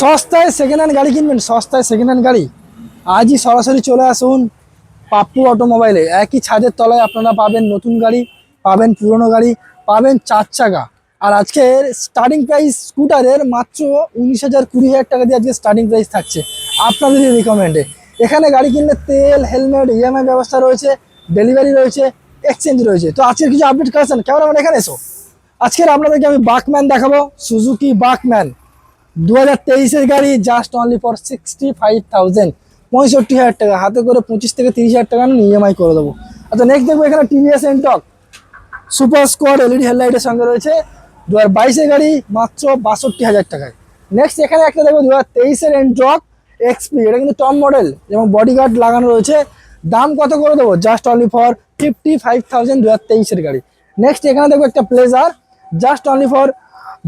সস্তায় second hand গাড়ি কিনবেন, সস্তায় সেকেন্ড হ্যান্ড গাড়ি আজই সরাসরি চলে আসুন পাপ্পু অটোমোবাইলে। একই ছাদের তলায় আপনারা পাবেন নতুন গাড়ি, পাবেন পুরনো গাড়ি, পাবেন 4 চাকা। আর আজকের স্টার্টিং প্রাইস স্কুটারের মাত্র 19,000 20,000 টাকা দিয়ে আজকে স্টার্টিং প্রাইস থাকছে আপনাদেরই রিকমেন্ডে। এখানে গাড়ি কিনলে তেল, হেলমেট, ইএমআই ব্যবস্থা রয়েছে, ডেলিভারি রয়েছে, এক্সচেঞ্জ রয়েছে। তো আজকের কিছু আপডেট কালেকশন কেমন আমার এখানে এসো। আজকের আপনাদেরকে আমি বাকম্যান দেখাবো, সুজুকি বাকম্যান 2023-এর গাড়ি, জাস্ট অনলি ফর 65,000, 65,000 টাকা হাতে করে 25 থেকে 30,000 টাকা আমি ইএমআই করে দেবো। আচ্ছা, নেক্সট দেখবো এখানে TVS Ntorq super squad LED হেডলাইটের সঙ্গে রয়েছে, 2022-এর গাড়ি, মাত্র 62,000 টাকায়। নেক্সট এখানে একটা দেখবো 2023-এর এন্টক এক্সপি, এটা কিন্তু টপ মডেল এবং বডি গার্ড লাগানো রয়েছে। দাম কত করে দেবো? জাস্ট অনলি ফর 55,000, 2023-এর গাড়ি। নেক্সট এখানে দেখবো একটা প্লেজার, জাস্ট অনলি ফর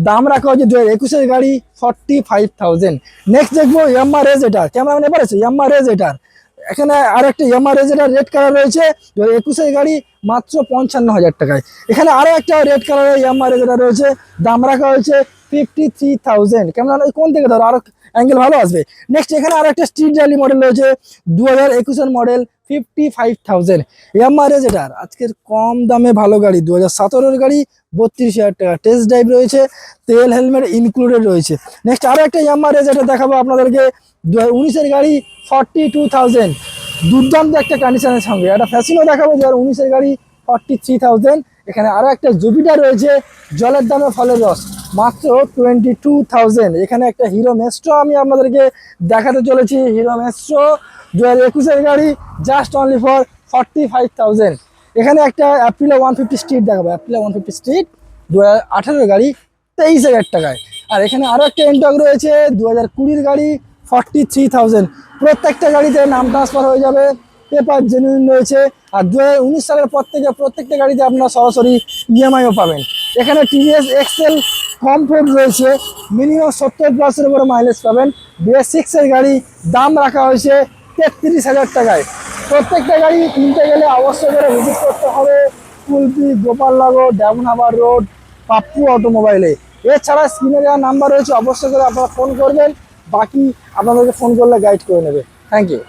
দাম রাখা হচ্ছে 2021-এর গাড়ি, 45,000। নেক্সট দেখবো ইয়াম্মা রেজেটার, ক্যামেরাম্যান এবার আছে ইয়াম্মা রেজেটার। এখানে আর একটা ইয়াম্মা রেজেটার রেড কালার রয়েছে, 2021-এর গাড়ি, মাত্র 55,000 টাকায়। এখানে আরো একটা রেড কালারের ইয়াম্মা রেজেটার রয়েছে, দাম রাখা হয়েছে 53,000। ক্যামেরা কোন থেকে ধরো, আরো অ্যাঙ্গেল ভালো আসবে। নেক্সট এখানে আরো একটা স্ট্রিট র্যালি মডেল রয়েছে, 2021-এর মডেল, 55,000। ইয়াম্মা রেজেটার আজকের কম দামে ভালো গাড়ি, 2017-এর গাড়ি, 32,000 টাকা। টেস্ট ড্রাইভ রয়েছে, তেল হেলমেট ইনক্লুডেড রয়েছে। নেক্সট আরো একটা ইয়াম্মা রেজেটার দেখাবো আপনাদেরকে, 2019-এর গাড়ি, 42,000, দুর্দান্ত একটা কন্ডিশনের সঙ্গে। একটা ফ্যাসিনো দেখাবো 2019-এর গাড়ি, 43,000। এখানে আরো একটা জুপিটার রয়েছে, জলের দামে ফলের রস, মাত্র 22,000। এখানে একটা হিরো মেস্ট্রো আমি আপনাদেরকে দেখাতে চলেছি, হিরো মেস্ট্রো 2021-এর গাড়ি, জাস্ট অনলি ফর 45,000। এখানে একটা অ্যাপ্রিলা 150 স্ট্রিট দেখাবো, অ্যাপ্রিলা 150 স্ট্রিট, 2018-এর গাড়ি, 23,000 টাকায়। আর এখানে আরো একটা এন্টক রয়েছে, 2020-এর গাড়ি, 43,000। প্রত্যেকটা গাড়িতে নাম ট্রান্সফার হয়ে যাবে, পেপার জেনুইন রয়েছে। আর 2019 সালের পর থেকে প্রত্যেকটা গাড়িতে আপনারা সরাসরি ইএমআইও পাবেন। এখানে টিভিএস এক্সেল কমফোর্ট রয়েছে, মিনিমাম 70+ উপরে মাইলেজ পাবেন। BS6-এর গাড়ি, দাম রাখা হয়েছে 33,000 টাকায়। প্রত্যেকটা গাড়ি কিনতে গেলে অবশ্যই করে ভিজিট করতে হবে কুলপি, গোপালনগর, ডায়মন্ড রোড, পাপ্পু অটোমোবাইলে। এছাড়া স্ক্রিনে দেওয়া নাম্বার রয়েছে, অবশ্যই করে আপনারা ফোন করবেন, বাকি আপনাদেরকে ফোন করলে গাইড করে নেবে। Thank you.